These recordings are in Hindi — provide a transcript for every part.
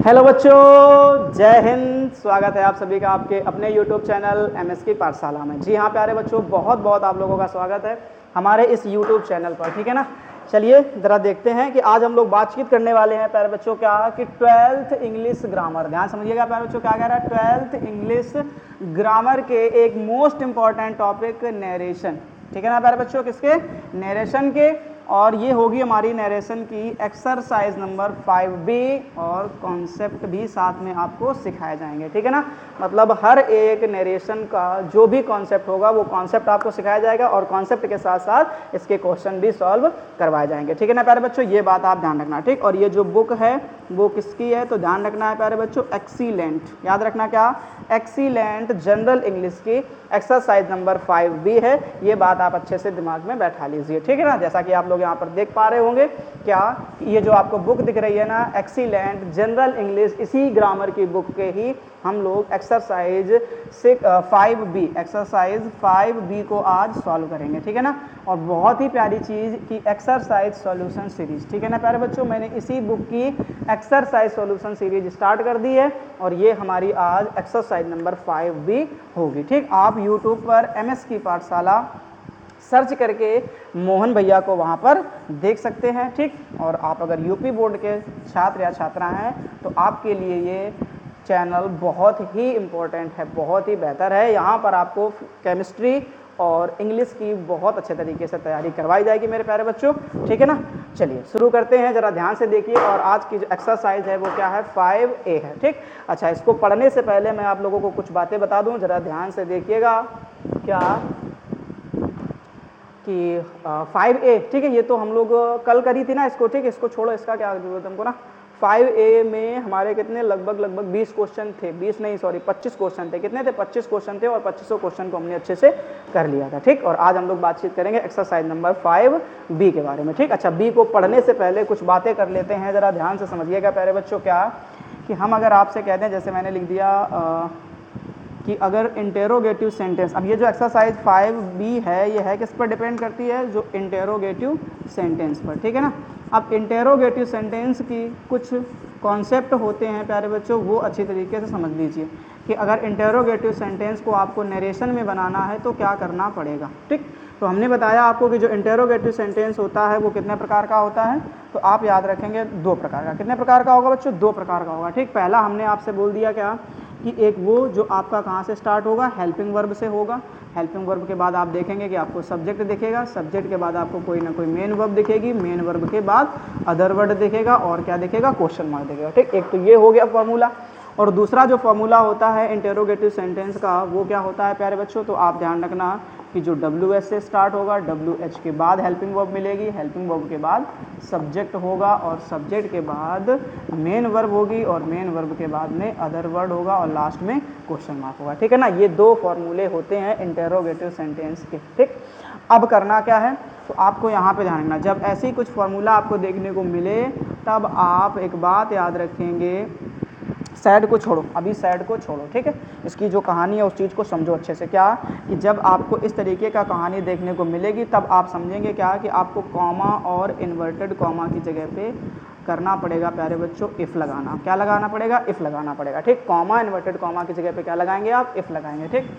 हेलो बच्चों, जय हिंद। स्वागत है आप सभी का आपके अपने YouTube चैनल MS की पाठशाला में। जी हाँ प्यारे बच्चों, बहुत बहुत आप लोगों का स्वागत है हमारे इस YouTube चैनल पर, ठीक है ना। चलिए ज़रा देखते हैं कि आज हम लोग बातचीत करने वाले हैं प्यारे बच्चों क्या कि 12th इंग्लिश ग्रामर। ध्यान समझिएगा प्यारे बच्चों, क्या कह रहा है 12th इंग्लिश ग्रामर के एक मोस्ट इंपॉर्टेंट टॉपिक नरेशन, ठीक है ना प्यारे बच्चों, किसके नरेशन के। और ये होगी हमारी नरेशन की एक्सरसाइज नंबर 5B और कॉन्सेप्ट भी साथ में आपको सिखाए जाएंगे, ठीक है ना। मतलब हर एक नरेशन का जो भी कॉन्सेप्ट होगा वो कॉन्सेप्ट आपको सिखाया जाएगा और कॉन्सेप्ट के साथ साथ इसके क्वेश्चन भी सॉल्व करवाए जाएंगे, ठीक है ना प्यारे बच्चों। ये बात आप ध्यान रखना, ठीक। और ये जो बुक है वो किसकी है तो ध्यान रखना है प्यारे बच्चों, एक्सीलेंट, याद रखना क्या, एक्सीलेंट जनरल इंग्लिश की एक्सरसाइज नंबर 5B है। ये बात आप अच्छे से दिमाग में बैठा लीजिए, ठीक है ना। जैसा कि आप लोग यहाँ पर देख पा रहे होंगे क्या, ये जो आपको बुक दिख रही है ना, एक्सीलेंट जनरल इंग्लिश, इसी ग्रामर की बुक के ही हम लोग एक्सरसाइज 5B को आज सॉल्व करेंगे, ठीक है ना। और बहुत ही प्यारी चीज़ की एक्सरसाइज सॉल्यूशन सीरीज, ठीक है ना प्यारे बच्चों। मैंने इसी बुक की एक्सरसाइज सॉल्यूशन सीरीज स्टार्ट कर दी है और ये हमारी आज एक्सरसाइज नंबर 5B होगी, ठीक। आप यूट्यूब पर MS की पाठशाला सर्च करके मोहन भैया को वहाँ पर देख सकते हैं, ठीक। और आप अगर यूपी बोर्ड के छात्र या छात्रा हैं तो आपके लिए ये चैनल बहुत ही इम्पोर्टेंट है, बहुत ही बेहतर है। यहाँ पर आपको केमिस्ट्री और इंग्लिश की बहुत अच्छे तरीके से तैयारी करवाई जाएगी मेरे प्यारे बच्चों, ठीक है ना। चलिए शुरू करते हैं, ज़रा ध्यान से देखिए। और आज की जो एक्सरसाइज है वो क्या है, 5A है, ठीक। अच्छा, इसको पढ़ने से पहले मैं आप लोगों को कुछ बातें बता दूं, ज़रा ध्यान से देखिएगा। क्या कि 5A, ठीक है, ये तो हम लोग कल करी थी ना इसको, ठीक है, इसको छोड़ो, इसका क्या जरूरत हमको ना। 5A में हमारे कितने लगभग 20 क्वेश्चन थे, 20 नहीं सॉरी 25 क्वेश्चन थे। कितने थे, 25 क्वेश्चन थे और 25 क्वेश्चन को हमने अच्छे से कर लिया था, ठीक। और आज हम लोग बातचीत करेंगे एक्सरसाइज नंबर 5B के बारे में, ठीक। अच्छा, B को पढ़ने से पहले कुछ बातें कर लेते हैं, ज़रा ध्यान से समझिएगा प्यारे बच्चों। क्या कि हम अगर आपसे कहते हैं, जैसे मैंने लिख दिया कि अगर इंटेरोगेटिव सेंटेंस, अब ये जो एक्सरसाइज 5B है ये है किस पर डिपेंड करती है, जो इंटेरोगेटिव सेंटेंस पर, ठीक है ना। अब इंटेरोगेटिव सेंटेंस की कुछ कॉन्सेप्ट होते हैं प्यारे बच्चों, वो अच्छी तरीके से समझ लीजिए कि अगर इंटेरोगेटिव सेंटेंस को आपको नरेशन में बनाना है तो क्या करना पड़ेगा, ठीक। तो हमने बताया आपको कि जो इंटेरोगेटिव सेंटेंस होता है वो कितने प्रकार का होता है, तो आप याद रखेंगे 2 प्रकार का। कितने प्रकार का होगा बच्चों, 2 प्रकार का होगा, ठीक। पहला हमने आपसे बोल दिया क्या कि एक वो जो आपका कहाँ से स्टार्ट होगा, हेल्पिंग वर्ब से होगा। हेल्पिंग वर्ब के बाद आप देखेंगे कि आपको सब्जेक्ट दिखेगा, सब्जेक्ट के बाद आपको कोई ना कोई मेन वर्ब दिखेगी, मेन वर्ब के बाद अदर वर्ड दिखेगा और क्या दिखेगा, क्वेश्चन मार्क दिखेगा, ठीक। एक तो ये हो गया फॉर्मूला। और दूसरा जो फॉर्मूला होता है इंटेरोगेटिव सेंटेंस का वो क्या होता है प्यारे बच्चों, तो आप ध्यान रखना कि जो WH से स्टार्ट होगा, WH के बाद हेल्पिंग वर्ब मिलेगी, हेल्पिंग वर्ब के बाद सब्जेक्ट होगा और सब्जेक्ट के बाद मेन वर्ब होगी और मेन वर्ब के बाद में अदर वर्ड होगा और लास्ट में क्वेश्चन मार्क होगा, ठीक है ना। ये 2 फॉर्मूले होते हैं इंटेरोगेटिव सेंटेंस के, ठीक। अब करना क्या है, तो आपको यहाँ पे ध्यान रखना, जब ऐसे ही कुछ फॉर्मूला आपको देखने को मिले तब आप एक बात याद रखेंगे, सैड को छोड़ो, अभी सैड को छोड़ो, ठीक है। इसकी जो कहानी है उस चीज़ को समझो अच्छे से। क्या कि जब आपको इस तरीके का कहानी देखने को मिलेगी तब आप समझेंगे क्या कि आपको कॉमा और इन्वर्टेड कॉमा की जगह पे करना पड़ेगा प्यारे बच्चों, इफ़ लगाना। क्या लगाना पड़ेगा, इफ़ लगाना पड़ेगा, ठीक। कॉमा इन्वर्टेड कॉमा की जगह पे क्या लगाएंगे आप, इफ़ लगाएंगे, ठीक।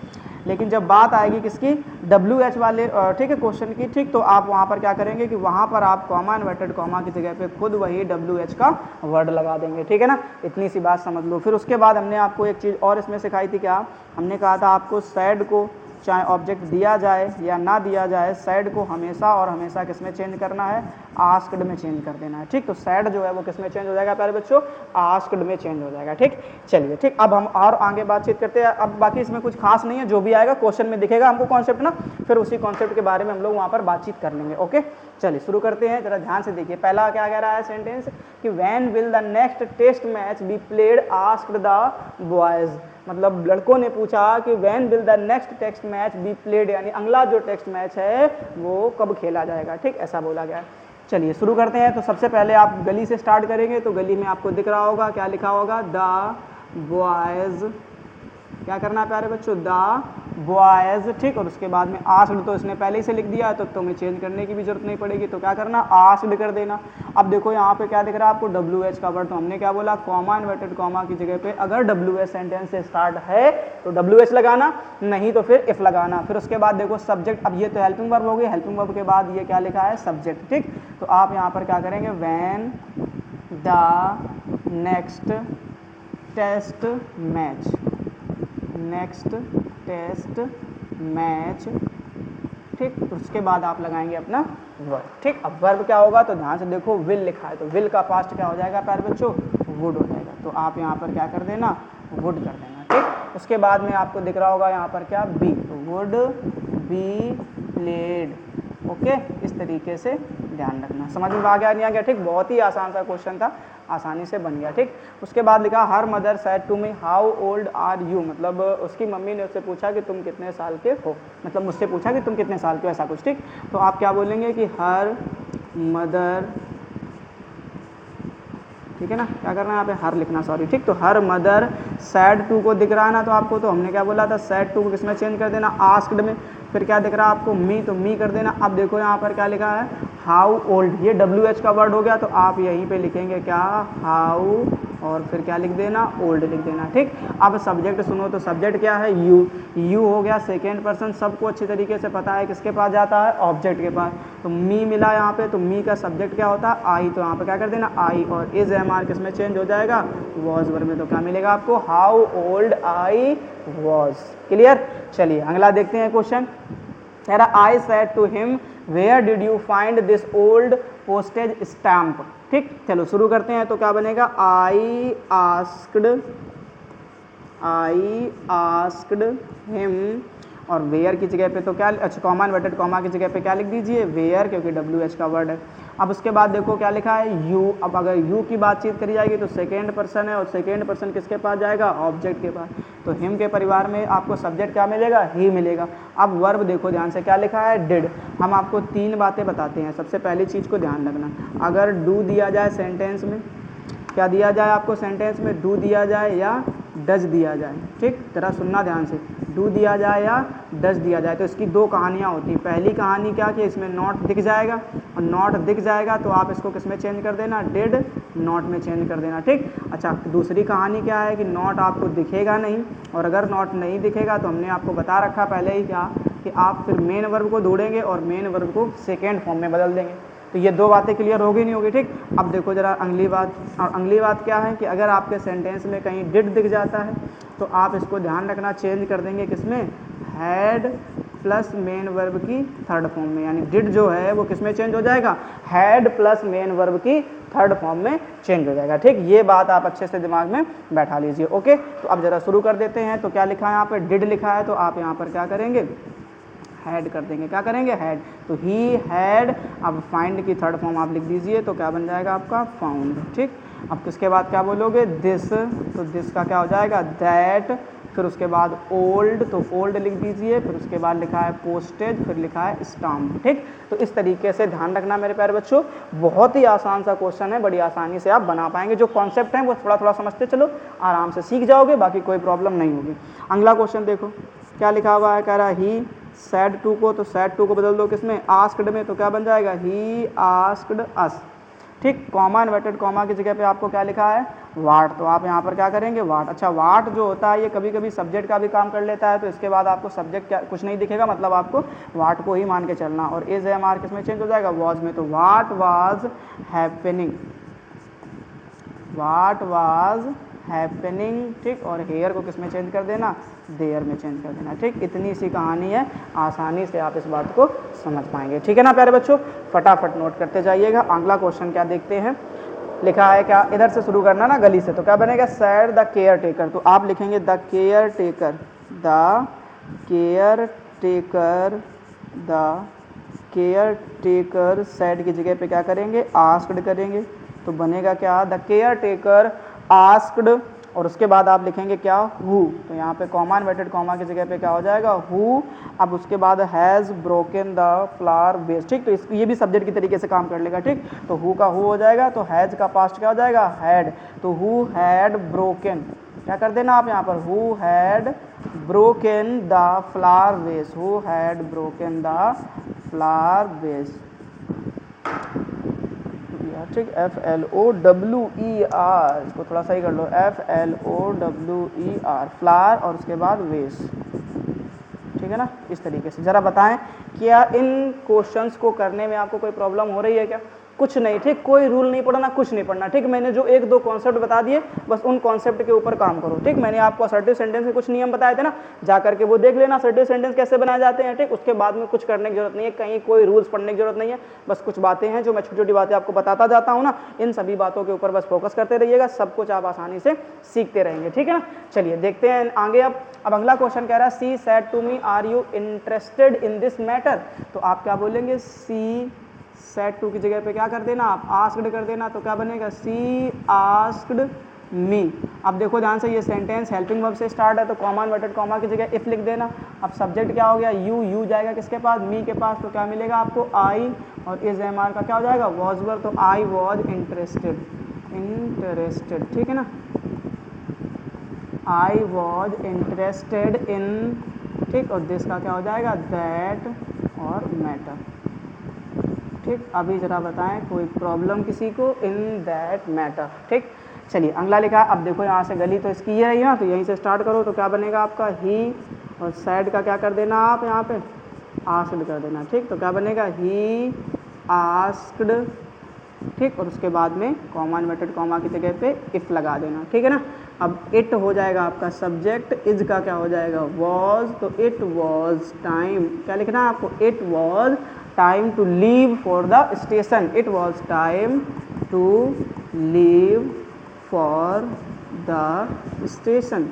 लेकिन जब बात आएगी किसकी, WH वाले, ठीक है, क्वेश्चन की, ठीक, तो आप वहाँ पर क्या करेंगे कि वहाँ पर आप कॉमा इन्वर्टेड कॉमा की जगह पे खुद वही WH का वर्ड लगा देंगे, ठीक है ना। इतनी सी बात समझ लो। फिर उसके बाद हमने आपको एक चीज़ और इसमें सिखाई थी। क्या हमने कहा था आपको, सैड को चाहे ऑब्जेक्ट दिया जाए या ना दिया जाए, सैड को हमेशा और हमेशा किस में चेंज करना है, आस्क्ड में चेंज कर देना है, ठीक। तो सैड जो है वो किस में चेंज हो जाएगा प्यारे बच्चों, आस्क्ड में चेंज हो जाएगा, ठीक। चलिए, ठीक। अब हम और आगे बातचीत करते हैं। अब बाकी इसमें कुछ खास नहीं है, जो भी आएगा क्वेश्चन में दिखेगा हमको कॉन्सेप्ट ना, फिर उसी कॉन्सेप्ट के बारे में हम लोग वहाँ पर बातचीत कर लेंगे, ओके। चलिए शुरू करते हैं, जरा ध्यान से देखिए। पहला क्या कह रहा है सेंटेंस कि when will the next test match be played, asked the boys. मतलब लड़कों ने पूछा कि when will the next test match be played, यानी अगला जो टेस्ट मैच है वो कब खेला जाएगा, ठीक, ऐसा बोला गया है। चलिए शुरू करते हैं। तो सबसे पहले आप गली से स्टार्ट करेंगे, तो गली में आपको दिख रहा होगा क्या लिखा होगा, द बॉयज क्या करना है प्यारे बच्चों, द बॉयज, ठीक। और उसके बाद में आस्क्ड तो इसने पहले ही से लिख दिया है तो तुम्हें चेंज करने की भी जरूरत नहीं पड़ेगी, तो क्या करना, आस्क्ड कर देना। अब देखो यहाँ पे क्या दिख रहा है आपको, WH का वर्ड, तो हमने क्या बोला, कॉमा इन्वर्टेड कॉमा की जगह पे अगर WH सेंटेंस से स्टार्ट है तो WH लगाना, नहीं तो फिर इफ लगाना। फिर उसके बाद देखो सब्जेक्ट, अब ये तो हेल्पिंग वर्ब हो गई, हेल्पिंग वर्ब के बाद ये क्या लिखा है, सब्जेक्ट, ठीक। तो आप यहाँ पर क्या करेंगे, when the next test match, next test match, ठीक। उसके बाद आप लगाएंगे अपना वर्ब, ठीक। अब वर्ब क्या होगा, तो ध्यान से देखो, विल लिखा है तो विल का पास्ट क्या हो जाएगा प्यारे बच्चों, वुड हो जाएगा। तो आप यहाँ पर क्या कर देना, वुड कर देना, ठीक। उसके बाद में आपको दिख रहा होगा यहाँ पर क्या, बी, तो वुड बी प्लेड, ओके। इस तरीके से ध्यान रखना। समझ में आ गया नहीं आ गया, ठीक। बहुत ही आसान सा क्वेश्चन था, आसानी से बन गया, ठीक। उसके बाद लिखा, her mother said to me how old are you, मतलब उसकी मम्मी ने उससे पूछा कि तुम कितने साल के हो, मतलब मुझसे पूछा कि तुम कितने साल के हो, ऐसा कुछ, ठीक। तो आप क्या बोलेंगे कि हर मदर, ठीक है ना, क्या करना है यहाँ पे, हर लिखना, सॉरी, ठीक। तो हर मदर सैड टू को दिख रहा है ना, तो आपको, तो हमने क्या बोला था, सैड टू को किसमें चेंज कर देना, आस्क्ड में। फिर क्या दिख रहा है आपको, मी, तो मी कर देना। अब देखो यहाँ पर क्या लिखा है, हाउ ओल्ड, ये WH का वर्ड हो गया, तो आप यहीं पे लिखेंगे क्या, हाउ, और फिर क्या लिख देना, ओल्ड लिख देना, ठीक। अब सब्जेक्ट सुनो, तो सब्जेक्ट क्या है, यू, यू हो गया सेकेंड पर्सन, सबको अच्छी तरीके से पता है किसके पास जाता है, ऑब्जेक्ट के पास। तो मी मिला यहाँ पे, तो मी का सब्जेक्ट क्या होता है, आई, तो यहाँ पे क्या कर देना, आई, और इज MR किसमें चेंज हो जाएगा, वॉज वर्ब में। तो क्या मिलेगा आपको, how old I was. Clear. चलिए अगला देखते हैं क्वेश्चन। कह रहा, I said to him where did you find this old postage stamp, ठीक। चलो शुरू करते हैं, तो क्या बनेगा, आई आस्क्ड हिम, और वेयर की जगह पे तो क्या, अच्छा, कॉमा इन्वर्टेड कॉमा की जगह पे क्या लिख दीजिए, वेयर, क्योंकि WH का वर्ड है। अब उसके बाद देखो क्या लिखा है, यू। अब अगर यू की बातचीत करी जाएगी तो सेकेंड पर्सन है, और सेकेंड पर्सन किसके पास जाएगा, ऑब्जेक्ट के पास। तो हिम के परिवार में आपको सब्जेक्ट क्या मिलेगा, ही मिलेगा। अब वर्ब देखो ध्यान से, क्या लिखा है, डिड। हम आपको 3 बातें बताते हैं। सबसे पहली चीज़ को ध्यान रखना, अगर डू दिया जाए सेंटेंस में, क्या दिया जाए आपको सेंटेंस में, डू दिया जाए या डज दिया जाए, ठीक। जरा सुनना ध्यान से, डू दिया जाए या डज दिया जाए, तो इसकी 2 कहानियाँ होती हैं। पहली कहानी क्या कि इसमें नॉट दिख जाएगा, और नॉट दिख जाएगा तो आप इसको किस में चेंज कर देना, डिड नॉट में चेंज कर देना, ठीक। अच्छा, दूसरी कहानी क्या है कि नॉट आपको दिखेगा नहीं, और अगर नॉट नहीं दिखेगा तो हमने आपको बता रखा पहले ही क्या, कि आप फिर मेन वर्ब को ढूंढेंगे और मेन वर्ब को सेकेंड फॉर्म में बदल देंगे। तो ये 2 बातें क्लियर होगी नहीं होगी, ठीक। अब देखो जरा अगली बात, और अगली बात क्या है कि अगर आपके सेंटेंस में कहीं डिड दिख जाता है तो आप इसको ध्यान रखना, चेंज कर देंगे किसमें, हैड प्लस मेन वर्ब की थर्ड फॉर्म में, यानी डिड जो है वो किसमें चेंज हो जाएगा, हैड प्लस मेन वर्ब की थर्ड फॉर्म में चेंज हो जाएगा, ठीक। ये बात आप अच्छे से दिमाग में बैठा लीजिए, ओके। तो अब जरा शुरू कर देते हैं। तो क्या लिखा है यहाँ पर, डिड लिखा है, तो आप यहाँ पर क्या करेंगे, हैड कर देंगे, क्या करेंगे, हैड। तो ही हैड, अब फाइंड की थर्ड फॉर्म आप लिख दीजिए, तो क्या बन जाएगा आपका, फाउंड, ठीक। अब किसके बाद क्या बोलोगे, दिस, तो दिस का क्या हो जाएगा, दैट। फिर उसके बाद ओल्ड, तो ओल्ड लिख दीजिए। फिर उसके बाद लिखा है पोस्टेज, फिर लिखा है स्टाम्प, ठीक। तो इस तरीके से ध्यान रखना मेरे प्यारे बच्चों, बहुत ही आसान सा क्वेश्चन है, बड़ी आसानी से आप बना पाएंगे। जो कॉन्सेप्ट है वो थोड़ा थोड़ा समझते चलो, आराम से सीख जाओगे, बाकी कोई प्रॉब्लम नहीं होगी। अगला क्वेश्चन देखो क्या लिखा हुआ है, कह रहा है ही सैड टू को, तो सैड टू को बदल दो किसमें, आस्क्ड में, तो क्या बन जाएगा, ही आस्क्ड अस, ठीक। कॉमा इन्वर्टेड कॉमा की जगह पे आपको क्या लिखा है, वाट, तो आप यहाँ पर क्या करेंगे, वाट। अच्छा, वाट जो होता है ये कभी कभी सब्जेक्ट का भी काम कर लेता है, तो इसके बाद आपको सब्जेक्ट क्या कुछ नहीं दिखेगा, मतलब आपको वाट को ही मान के चलना। और इज MR किस में चेंज हो जाएगा, वॉज में, तो what was happening, what was happening, ठीक। और हेयर को किस में चेंज कर देना, देयर में चेंज कर देना, ठीक। इतनी सी कहानी है, आसानी से आप इस बात को समझ पाएंगे, ठीक है ना प्यारे बच्चों। फटाफट नोट करते जाइएगा। अगला क्वेश्चन क्या देखते हैं, लिखा है क्या, इधर से शुरू करना ना, गली से। तो क्या बनेगा, सैड द केयर टेकर, तो आप लिखेंगे the care taker, the care taker, the care taker. Sad की जगह पे क्या करेंगे, आस्क्ड करेंगे, तो बनेगा क्या, द केयर टेकर आस्क्ड। और उसके बाद आप लिखेंगे क्या, हु, तो यहाँ पे कॉमा इन्वर्टेड कॉमा की जगह पे क्या हो जाएगा, हु। अब उसके बाद has broken the flower vase, ठीक। तो ये भी सब्जेक्ट की तरीके से काम कर लेगा, ठीक। तो हु का हु हो जाएगा, तो हैज़ का पास्ट क्या हो जाएगा, हैड, तो हु हैड ब्रोकन, क्या कर देना आप यहाँ पर, who had broken the flower vase, who had broken the flower vase, ठीक, FLOWER, इसको थोड़ा सही कर लो, FLOWER, फ्लावर और उसके बाद वेस, ठीक है ना। इस तरीके से ज़रा बताएं क्या इन क्वेश्चंस को करने में आपको कोई प्रॉब्लम हो रही है क्या? कुछ नहीं, ठीक, कोई रूल नहीं पढ़ना, कुछ नहीं पढ़ना, ठीक। मैंने जो एक दो कॉन्सेप्ट बता दिए बस उन कॉन्सेप्ट के ऊपर काम करो, ठीक। मैंने आपको असर्टिव सेंटेंस के कुछ नियम बताए थे ना, जा करके वो देख लेना असर्टिव सेंटेंस कैसे बनाए जाते हैं, ठीक। उसके बाद में कुछ करने की जरूरत नहीं है, कहीं कोई रूल्स पढ़ने की जरूरत नहीं है, बस कुछ बातें हैं जो मैं छोटी छोटी बातें आपको बताता जाता हूँ ना, इन सभी बातों के ऊपर बस फोकस करते रहिएगा, सब कुछ आप आसानी से सीखते रहेंगे, ठीक है ना। चलिए देखते हैं आगे। अब अगला क्वेश्चन कह रहा है she said to me are you interested in this matter, तो आप क्या बोलेंगे, सी सेड टू की जगह पे क्या कर देना आप, आस्क्ड कर देना, तो क्या बनेगा, सी आस्क्ड मी। अब देखो ध्यान से, ये सेंटेंस हेल्पिंग वर्ब से स्टार्ट है तो कॉमा इन्वर्टेड कॉमा की जगह इफ लिख देना। अब सब्जेक्ट क्या हो गया, यू जाएगा किसके पास, मी के पास, तो क्या मिलेगा आपको, आई, और इज एम आर का क्या हो जाएगा, वॉज वर्ब, तो आई वॉज इंटरेस्टेड, ठीक है ना, आई वॉज इंटरेस्टेड इन, ठीक, और दिस का क्या हो जाएगा, दैट और मैटर, ठीक। अभी जरा बताएं कोई प्रॉब्लम किसी को, इन दैट मैटर, ठीक। चलिए अगला लिखा, अब देखो यहाँ से गली तो इसकी ये रही ना, तो यहीं से स्टार्ट करो, तो क्या बनेगा आपका, ही, और सैड का क्या कर देना आप यहाँ पे, आस्क्ड कर देना, ठीक। तो क्या बनेगा, ही आस्क्ड, ठीक, और उसके बाद में कॉमा इन्वर्टेड कॉमा की जगह पे इफ लगा देना, ठीक है ना। अब इट हो जाएगा आपका सब्जेक्ट, इज का क्या हो जाएगा, वॉज, तो इट वॉज टाइम, क्या लिखना है आपको, it was time to leave for the station, it was time to leave for the station,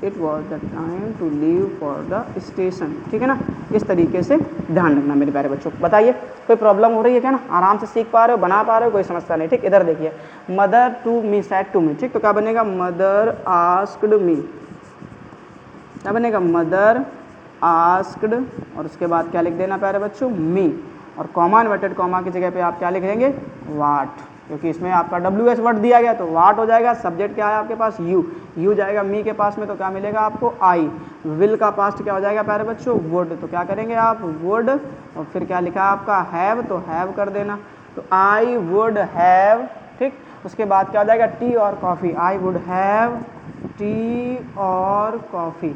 it was the time to leave for the station, ठीक है ना। इस तरीके से ध्यान रखना मेरे प्यारे बच्चों। बताइए कोई प्रॉब्लम हो रही है क्या ना, आराम से सीख पा रहे हो, बना पा रहे हो, कोई समस्या नहीं, ठीक। इधर देखिए, mother to me said to me, ठीक, तो क्या बनेगा, मदर आस्क्ड मी, क्या बनेगा, मदर आस्क्ड, और उसके बाद क्या लिख देना प्यारे बच्चों, मी, और कॉमा इन्वर्टेड कॉमा की जगह पे आप क्या लिख देंगे, वाट, क्योंकि इसमें आपका WH वर्ड दिया गया तो वाट हो जाएगा। सब्जेक्ट क्या है आपके पास, यू जाएगा मी के पास में, तो क्या मिलेगा आपको, आई। विल का पास्ट क्या हो जाएगा प्यारे बच्चों, वुड, तो क्या करेंगे आप, वुड, और फिर क्या लिखा आपका, हैव, तो हैव कर देना, तो आई वुड हैव, ठीक। उसके बाद क्या हो जाएगा, टी और coffee, I would have T और कॉफ़ी,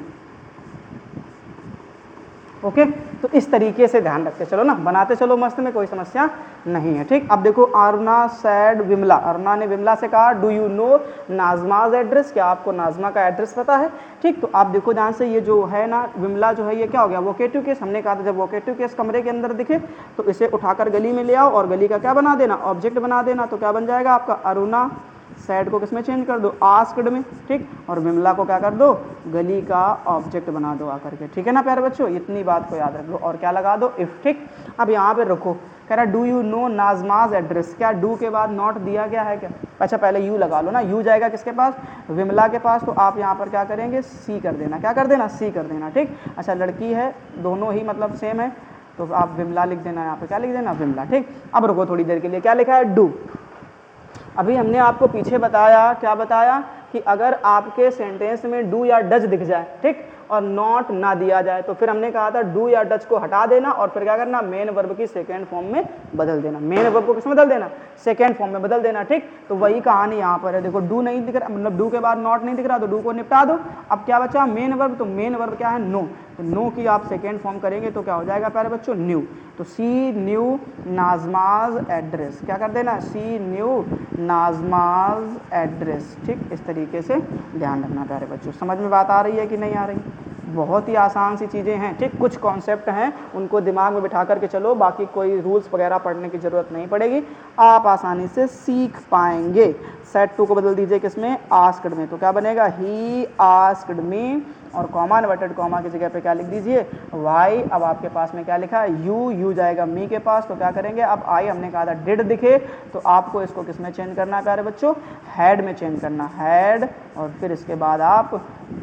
ओके। तो इस तरीके से ध्यान रखते चलो ना, बनाते चलो मस्त में, कोई समस्या नहीं है, ठीक। अब देखो, अरुणा सैड विमला, अरुणा ने विमला से कहा, डू यू नो नाजमाज एड्रेस, क्या आपको नाजमा का एड्रेस पता है, ठीक। तो आप देखो ध्यान से, ये जो है ना विमला जो है, ये क्या हो गया, वोकेटिव केस। हमने कहा था जब वोकेटिव केस कमरे के अंदर दिखे तो इसे उठाकर गली में ले आओ और गली का क्या बना देना, ऑब्जेक्ट बना देना, तो क्या बन जाएगा आपका, अरुणा सैड को किसमें चेंज कर दो, आस्क्ड में, ठीक, और विमला को क्या कर दो, गली का ऑब्जेक्ट बना दो आकर के, ठीक है ना प्यारे बच्चों। इतनी बात को याद रख लो, और क्या लगा दो, इफ, ठीक। अब यहाँ पे रुको, कह रहा डू यू नो नाजमाज एड्रेस, क्या डू के बाद नॉट दिया गया है क्या, अच्छा पहले यू लगा लो ना, यू जाएगा किसके पास, विमला के पास, तो आप यहाँ पर क्या करेंगे, सी कर देना, क्या कर देना, सी कर देना, ठीक। अच्छा लड़की है, दोनों ही मतलब सेम है, तो आप विमला लिख देना, यहाँ पर क्या लिख देना, विमला, ठीक। अब रुको थोड़ी देर के लिए, क्या लिखा है, डू। अभी हमने आपको पीछे बताया, क्या बताया, कि अगर आपके सेंटेंस में डू या डज दिख जाए, ठीक, और नॉट ना दिया जाए, तो फिर हमने कहा था डू या डज को हटा देना और फिर क्या करना, मेन वर्ब की सेकेंड फॉर्म में बदल देना, मेन वर्ब को किसमें बदल देना, सेकेंड फॉर्म में बदल देना, ठीक। तो वही कहानी यहाँ पर है, देखो डू नहीं दिख रहा, मतलब डू के बाद नॉट नहीं दिख रहा, तो डू को निपटा दो। अब क्या बचा, मेन वर्ब, तो मेन वर्ब क्या है, नो, तो नो की आप सेकेंड फॉर्म करेंगे तो क्या हो जाएगा प्यारे बच्चों, न्यू, तो सी न्यू नाजमाज एड्रेस, क्या कर देना, सी न्यू नाजमाज एड्रेस, ठीक। इस तरीके से ध्यान रखना प्यारे बच्चों। समझ में बात आ रही है कि नहीं आ रही, बहुत ही आसान सी चीज़ें हैं, ठीक। कुछ कॉन्सेप्ट हैं उनको दिमाग में बिठा करके चलो, बाकी कोई रूल्स वगैरह पढ़ने की ज़रूरत नहीं पड़ेगी, आप आसानी से सीख पाएंगे। सेट टू को बदल दीजिए किसमें, आस्क्ड में, तो क्या बनेगा, ही आस्क्ड मी, और कॉमा इन्वर्टेड कॉमा की जगह पे क्या लिख दीजिए, वाई। अब आपके पास में क्या लिखा है, यू जाएगा मी के पास, तो क्या करेंगे, अब आई हमने कहा था डिड दिखे, तो आपको इसको किसमें चेंज करना है प्यारे बच्चों, हैड में चेंज करना, हैड, और फिर इसके बाद आप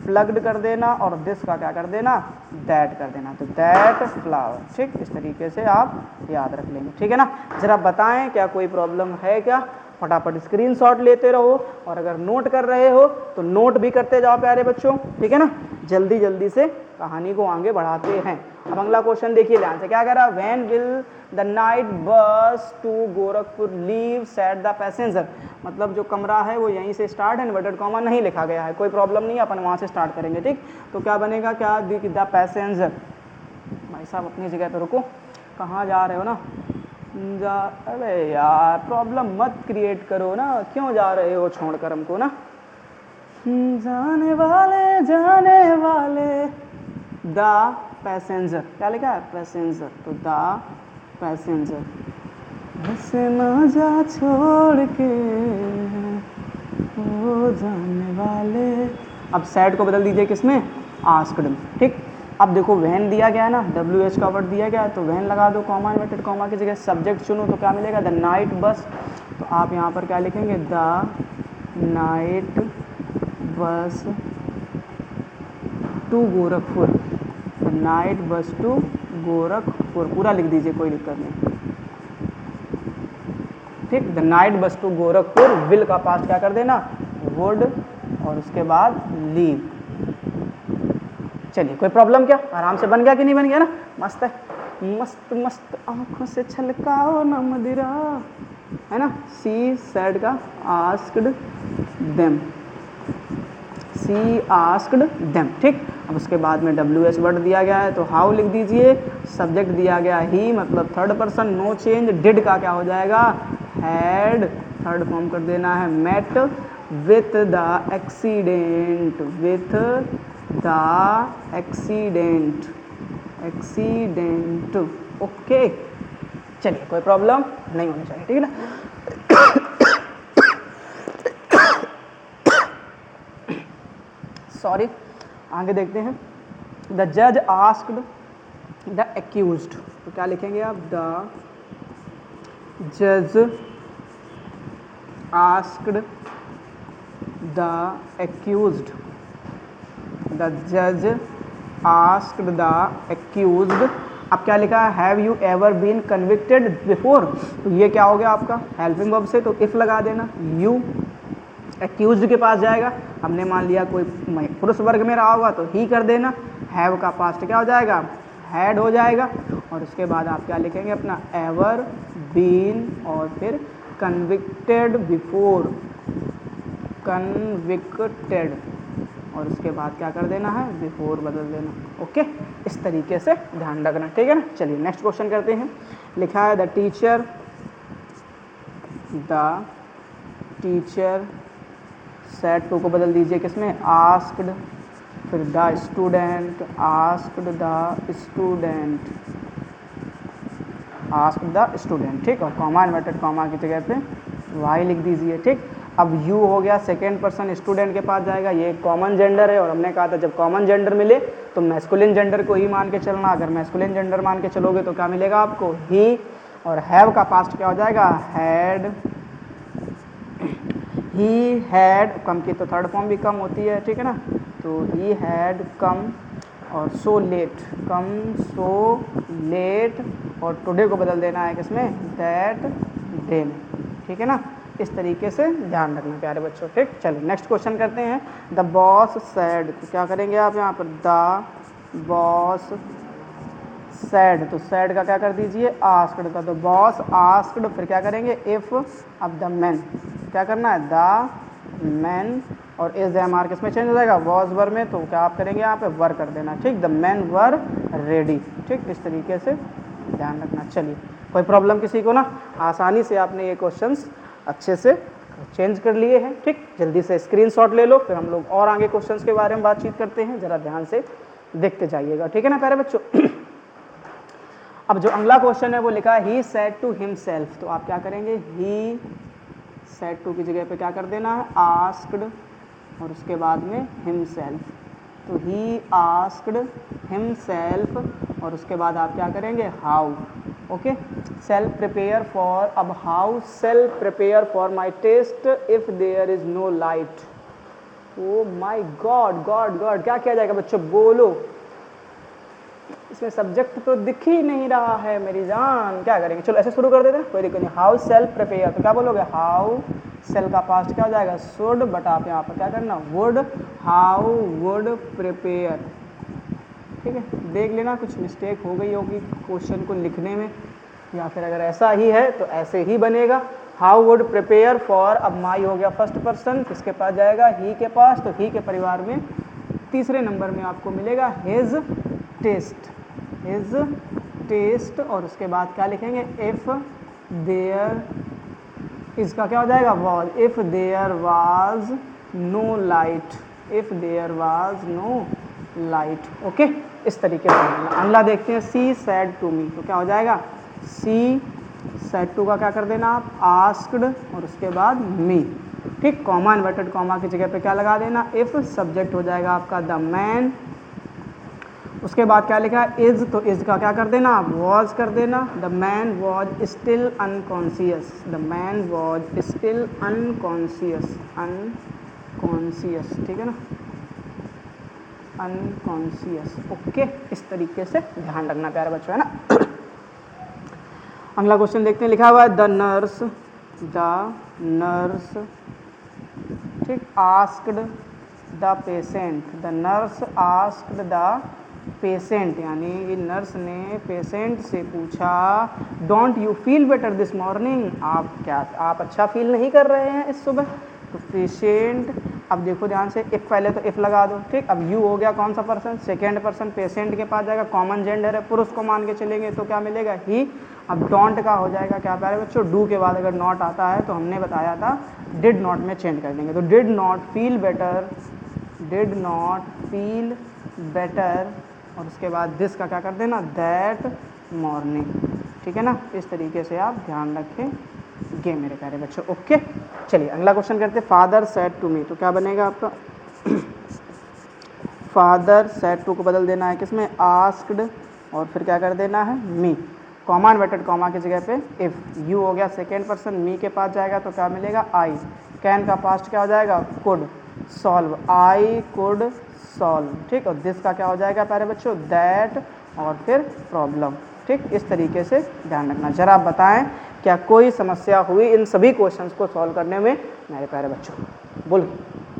प्लग्ड कर देना, और दिस का क्या कर देना, दैट कर देना, तो दैट फ्लावर, ठीक। इस तरीके से आप याद रख लेंगे, ठीक है ना। जरा बताएं क्या कोई प्रॉब्लम है क्या, फटाफट स्क्रीनशॉट लेते रहो, और अगर नोट कर रहे हो तो नोट भी करते जाओ प्यारे बच्चों, ठीक है ना। जल्दी जल्दी से कहानी को आगे बढ़ाते हैं। अब अगला क्वेश्चन देखिए ध्यान से, क्या कह रहा है, when will the night bus to Gorakhpur leave set the passenger, मतलब जो कमरा है वो यहीं से स्टार्ट है, इन्वर्टेड कॉमा नहीं लिखा गया है, कोई प्रॉब्लम नहीं है, अपन वहाँ से स्टार्ट करेंगे, ठीक। तो क्या बनेगा, क्या द पैसेंजर, भाई साहब अपनी जगह पे रुको, कहाँ जा रहे हो ना, अरे यार प्रॉब्लम मत क्रिएट करो ना, क्यों जा रहे हो छोड़कर हमको ना, जाने वाले द पैसेंजर, क्या लिखा है, पैसेंजर, तो द पैसेंजर, बसे ना जा छोड़ के वो जाने वाले। अब सैड को बदल दीजिए किसमें, आस्क्ड में, ठीक। अब देखो वैन दिया गया है ना, WH का वर्ड दिया गया है, तो वैन लगा दो, कॉमा इन्वर्टेड कॉमा की जगह सब्जेक्ट चुनो, तो क्या मिलेगा, द नाइट बस, तो आप यहाँ पर क्या लिखेंगे, the night bus to Gorakhpur, the night bus to Gorakhpur, पूरा लिख दीजिए, कोई दिक्कत नहीं, ठीक। The night bus to Gorakhpur, will का पास्ट क्या कर देना, वुड, और उसके बाद लीव। चलिए कोई प्रॉब्लम क्या, आराम से बन गया कि नहीं बन गया ना, मस्त है, मस्त मस्त आंखों से छलकाओ ना मदिरा, है ना। सी सेड का आस्क्ड देम, सी आस्क्ड देम, ठीक। अब उसके बाद में WH वर्ड दिया गया है, तो हाउ लिख दीजिए, सब्जेक्ट दिया गया ही, मतलब third person, no change, did का क्या हो जाएगा, हैड, थर्ड फॉर्म कर देना है, met with the accident, with the accident, accident, okay. चलिए कोई प्रॉब्लम नहीं होनी चाहिए, ठीक है ना। सॉरी, आगे देखते हैं, द जज आस्क्ड द एक्यूज्ड, तो क्या लिखेंगे आप, द जज आस्क्ड द एक्यूज्ड, द जज आस्क्ड द एक्यूज्ड। अब क्या लिखा है, have you ever been convicted before, तो ये क्या हो गया आपका हेल्पिंग वर्ब से, तो इफ लगा देना, यू एक्यूज्ड के पास जाएगा, हमने मान लिया कोई पुरुष वर्ग में रहा होगा तो ही कर देना, हैव का पास्ट क्या हो जाएगा, हैड हो जाएगा, और उसके बाद आप क्या लिखेंगे अपना, एवर बीन, और फिर कन्विक्टेड बिफोर, कन्विक्टेड, और उसके बाद क्या कर देना है, बिफोर बदल देना, ओके। इस तरीके से ध्यान रखना, ठीक है ना। चलिए नेक्स्ट क्वेश्चन करते हैं, लिखा है द टीचर सेड टू को बदल दीजिए किसमें, आस्क्ड, फिर the student, asked the student, asked the student, ठीक। और कॉमा इन्वर्टेड कॉमा की जगह पे वाई लिख दीजिए, ठीक। अब यू हो गया सेकेंड पर्सन, स्टूडेंट के पास जाएगा, ये कॉमन जेंडर है, और हमने कहा था जब कॉमन जेंडर मिले तो मैस्कुलिन जेंडर को ही मान के चलना, अगर मैस्कुलिन जेंडर मान के चलोगे तो क्या मिलेगा आपको, ही, और हैव का पास्ट क्या हो जाएगा, हैड, ही हैड, कम की तो थर्ड फॉर्म भी कम होती है, ठीक है ना, तो ही हैड कम, और सो लेट, कम सो लेट, और टुडे को बदल देना है किसमें, दैट डे में, ठीक है ना। इस तरीके से ध्यान रखना प्यारे बच्चों, ठीक। चलिए नेक्स्ट क्वेश्चन करते हैं, द बॉस सैड, तो क्या करेंगे आप यहाँ पर, द बॉस सैड, तो सैड का क्या कर दीजिए, आस्क्ड का, तो बॉस आस्क्ड, फिर क्या करेंगे, इफ, अब द मैन, क्या करना है, द मैन, और इज एम आर किसमें चेंज हो जाएगा, वॉज वर में, तो क्या आप करेंगे यहाँ पे, वर कर देना, ठीक। द मैन वर रेडी, ठीक। इस तरीके से ध्यान रखना। चलिए कोई प्रॉब्लम किसी को ना, आसानी से आपने ये क्वेश्चंस अच्छे से चेंज कर लिए हैं, ठीक। जल्दी से स्क्रीनशॉट ले लो, फिर हम लोग और आगे क्वेश्चंस के बारे में बातचीत करते हैं, जरा ध्यान से देखते जाइएगा, ठीक है ना प्यारे बच्चों। अब जो अगला क्वेश्चन है वो लिखा है ही सेड टू हिमसेल्फ, तो आप क्या करेंगे, ही सेड टू की जगह पे क्या कर देना है, आस्क्ड, और उसके बाद में हिमसेल्फ, तो ही आस्क्ड हिमसेल्फ, और उसके बाद आप क्या करेंगे, how, okay. Self prepare for, अब how self prepare for my test if there is no light, oh my god, god god, क्या किया जाएगा बच्चों, बोलो, इसमें सब्जेक्ट तो दिख ही नहीं रहा है मेरी जान, क्या करेंगे? चलो ऐसे शुरू कर देते हैं, कोई दिक्कत नहीं। हाउ सेल प्रिपेयर, तो क्या बोलोगे? हाउ सेल का पास्ट क्या हो जाएगा? शुड, बट आप यहाँ पर क्या करना? वुड। हाउ वुड प्रिपेयर, ठीक है। देख लेना कुछ मिस्टेक हो गई होगी क्वेश्चन को लिखने में, या फिर अगर ऐसा ही है तो ऐसे ही बनेगा। हाउ वुड प्रिपेयर फॉर, अब माई हो गया फर्स्ट पर्सन, किसके पास जाएगा? ही के पास, तो ही के परिवार में तीसरे नंबर में आपको मिलेगा हिज टेस्ट, हिज टेस्ट। और उसके बाद क्या लिखेंगे? इफ़ देयर, इसका क्या हो जाएगा? Was. If there was no light, if there was no light, okay. इस तरीके से अगला देखते हैं। सी सैड टू मी, तो क्या हो जाएगा? सी सैड टू का क्या कर देना आप? आस्क्ड, और उसके बाद मी, ठीक। कॉमा इन्वर्टेड कॉमा की जगह पे क्या लगा देना? इफ़। सब्जेक्ट हो जाएगा आपका द मैन। उसके बाद क्या लिखा है? इज़, तो इज़ का क्या कर देना आप? वॉज कर देना। The man was still unconscious, the man was still unconscious, unconscious, ठीक है ना, अनकॉन्शियस, ओके। इस तरीके से ध्यान रखना प्यारे बच्चों, है ना। अगला क्वेश्चन देखते हैं, लिखा हुआ है द नर्स, ठीक, asked the patient, the nurse asked the patient, यानी ये नर्स ने पेशेंट से पूछा don't you feel better this morning, आप अच्छा फील नहीं कर रहे हैं इस सुबह? तो पेशेंट, अब देखो ध्यान से, इफ़ पहले तो इफ़ लगा दो, ठीक। अब यू हो गया कौन सा पर्सन? सेकेंड पर्सन, पेशेंट के पास जाएगा, कॉमन जेंडर है, पुरुष को मान के चलेंगे तो क्या मिलेगा? ही। अब डोंट का हो जाएगा क्या प्यारे बच्चों? डू के बाद अगर नॉट आता है तो हमने बताया था डिड नॉट में चेंज कर देंगे, तो did not feel better, did not feel better, और उसके बाद दिस का क्या कर देना? दैट मॉर्निंग, ठीक है ना। इस तरीके से आप ध्यान रखेंगे मेरे प्यारे बच्चों, ओके। चलिए अगला क्वेश्चन करते हैं। फादर सेड टू मी, तो क्या बनेगा आपका? फादर सेड टू को बदल देना है किसमें? आस्क्ड, और फिर क्या कर देना है? मी। कॉमा इन्वर्टेड कॉमा की जगह पे इफ़। यू हो गया सेकेंड पर्सन, मी के पास जाएगा तो क्या मिलेगा? आई। कैन का पास्ट क्या हो जाएगा? Could. Solve, I could solve, ठीक। और दिस का क्या हो जाएगा प्यारे बच्चों? दैट, और फिर प्रॉब्लम, ठीक। इस तरीके से ध्यान रखना। जरा आप बताएं क्या कोई समस्या हुई इन सभी क्वेश्चंस को सॉल्व करने में मेरे प्यारे बच्चों? बोल,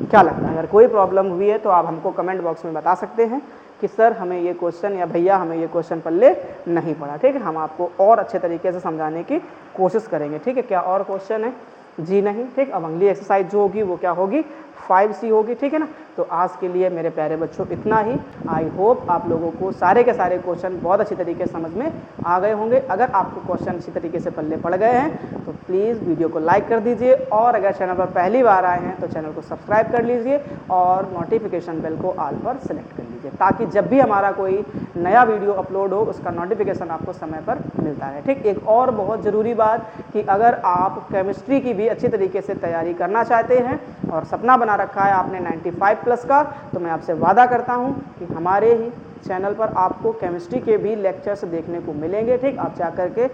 क्या लगता है? अगर कोई प्रॉब्लम हुई है तो आप हमको कमेंट बॉक्स में बता सकते हैं कि सर हमें ये क्वेश्चन, या भैया हमें ये क्वेश्चन पल्ले नहीं पड़ा, ठीक है। हम आपको और अच्छे तरीके से समझाने की कोशिश करेंगे, ठीक है। क्या और क्वेश्चन है? जी नहीं, ठीक। अब अगली एक्सरसाइज जो होगी वो क्या होगी? 5C होगी, ठीक है ना। तो आज के लिए मेरे प्यारे बच्चों इतना ही। आई होप आप लोगों को सारे के सारे क्वेश्चन बहुत अच्छी तरीके से समझ में आ गए होंगे। अगर आपको क्वेश्चन अच्छी तरीके से पल्ले पड़ गए हैं तो प्लीज़ वीडियो को लाइक कर दीजिए, और अगर चैनल पर पहली बार आए हैं तो चैनल को सब्सक्राइब कर लीजिए और नोटिफिकेशन बेल को ऑल पर सेलेक्ट कर लीजिए, ताकि जब भी हमारा कोई नया वीडियो अपलोड हो उसका नोटिफिकेशन आपको समय पर मिलता है, ठीक। एक और बहुत ज़रूरी बात कि अगर आप केमिस्ट्री की भी अच्छी तरीके से तैयारी करना चाहते हैं और सपना बना रखा है आपने 95+ का, तो मैं आपसे वादा करता हूं कि हमारे ही चैनल पर आपको केमिस्ट्री के भी लेक्चर्स देखने को मिलेंगे, ठीक। आप जा कर के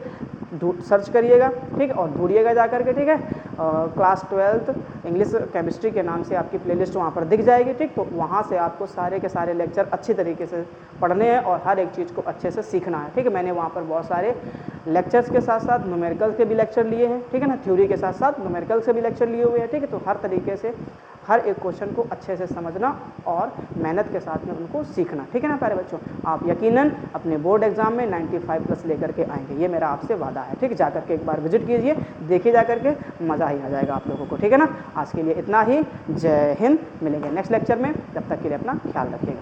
सर्च करिएगा, ठीक, और ढूंढिएगा जा कर के, ठीक है। क्लास 12th इंग्लिश केमिस्ट्री के नाम से आपकी प्लेलिस्ट वहाँ पर दिख जाएगी, ठीक। तो वहाँ से आपको सारे के सारे लेक्चर अच्छी तरीके से पढ़ने हैं और हर एक चीज़ को अच्छे से सीखना है, ठीक है। मैंने वहाँ पर बहुत सारे लेक्चर्स के साथ साथ न्यूमेरिकल्स के भी लेक्चर लिए हैं, ठीक है ना। थ्योरी के साथ साथ न्यूमेरिकल्स के भी लेक्चर लिए हुए हैं, ठीक है। तो हर तरीके से हर एक क्वेश्चन को अच्छे से समझना और मेहनत के साथ में उनको सीखना, ठीक है ना प्यारे बच्चों। आप यकीनन अपने बोर्ड एग्जाम में 95+ लेकर के आएंगे, ये मेरा आपसे वादा है, ठीक। जाकर के एक बार विजिट कीजिए, देखिए जा करके, मज़ा ही आ जाएगा आप लोगों को, ठीक है ना। आज के लिए इतना ही। जय हिंद। मिलेंगे नेक्स्ट लेक्चर में, तब तक के लिए अपना ख्याल रखिएगा।